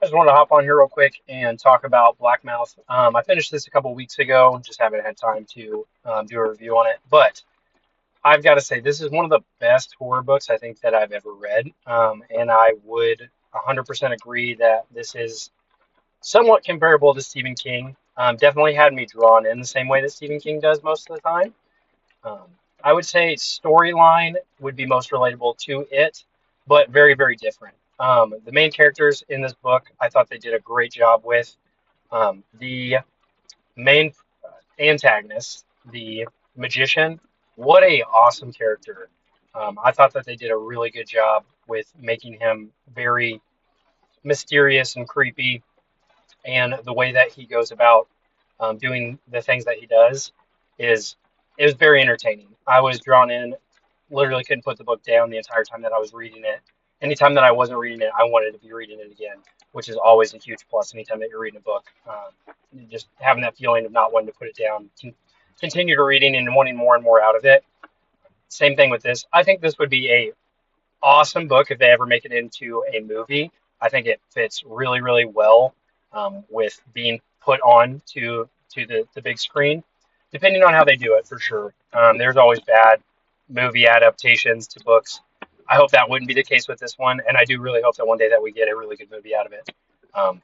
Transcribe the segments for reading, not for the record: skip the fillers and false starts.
I just wanted to hop on here real quick and talk about Blackmouth. I finished this a couple weeks ago, just haven't had time to do a review on it. But I've got to say, this is one of the best horror books I think that I've ever read. And I would 100% agree that this is somewhat comparable to Stephen King. Definitely had me drawn in the same way that Stephen King does most of the time. Um, I would say storyline would be most relatable to it, but very, very different. The main characters in this book, I thought they did a great job with. The main antagonist, the magician, what a awesome character. I thought that they did a really good job with making him very mysterious and creepy, and the way that he goes about doing the things that he does is it was very entertaining. I was drawn in, literally couldn't put the book down the entire time that I was reading it. Anytime that I wasn't reading it, I wanted to be reading it again, which is always a huge plus anytime that you're reading a book. Just having that feeling of not wanting to put it down, continue to reading and wanting more and more out of it. Same thing with this. I think this would be a awesome book if they ever make it into a movie. I think it fits really, really well with being put on to the big screen, depending on how they do it, for sure. There's always bad movie adaptations to books. I hope that wouldn't be the case with this one, and I do really hope that one day that we get a really good movie out of it.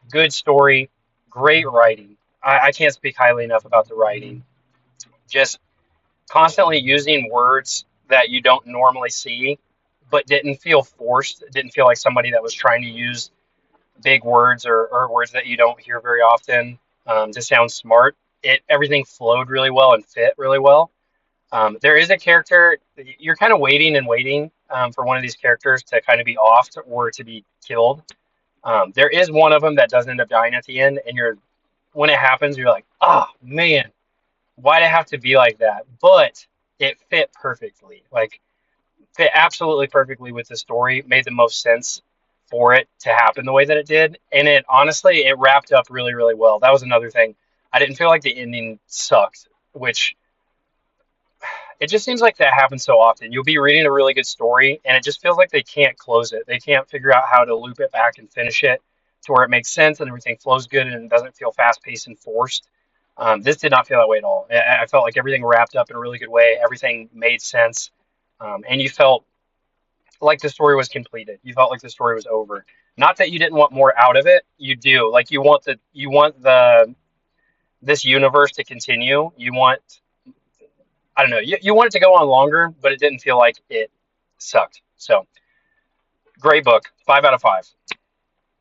Good story, great writing. I can't speak highly enough about the writing. Just constantly using words that you don't normally see, but didn't feel forced. It didn't feel like somebody that was trying to use big words or words that you don't hear very often to sound smart. Everything flowed really well and fit really well. There is a character you're kind of waiting and waiting for one of these characters to kind of be off or to be killed. There is one of them that does end up dying at the end, and you're when it happens, you're like, oh man, why'd it have to be like that? But it fit perfectly. Like fit absolutely perfectly with the story, made the most sense for it to happen the way that it did. And it honestly, it wrapped up really, really well. That was another thing. I didn't feel like the ending sucked, which it just seems like that happens so often. You'll be reading a really good story and it just feels like they can't close it. They can't figure out how to loop it back and finish it to where it makes sense and everything flows good and it doesn't feel fast paced and forced. This did not feel that way at all. I felt like everything wrapped up in a really good way. Everything made sense. And you felt like the story was completed. You felt like the story was over. Not that you didn't want more out of it. You do. Like you want the this universe to continue. You want I don't know. You want it to go on longer, but it didn't feel like it sucked. So great book. 5 out of 5.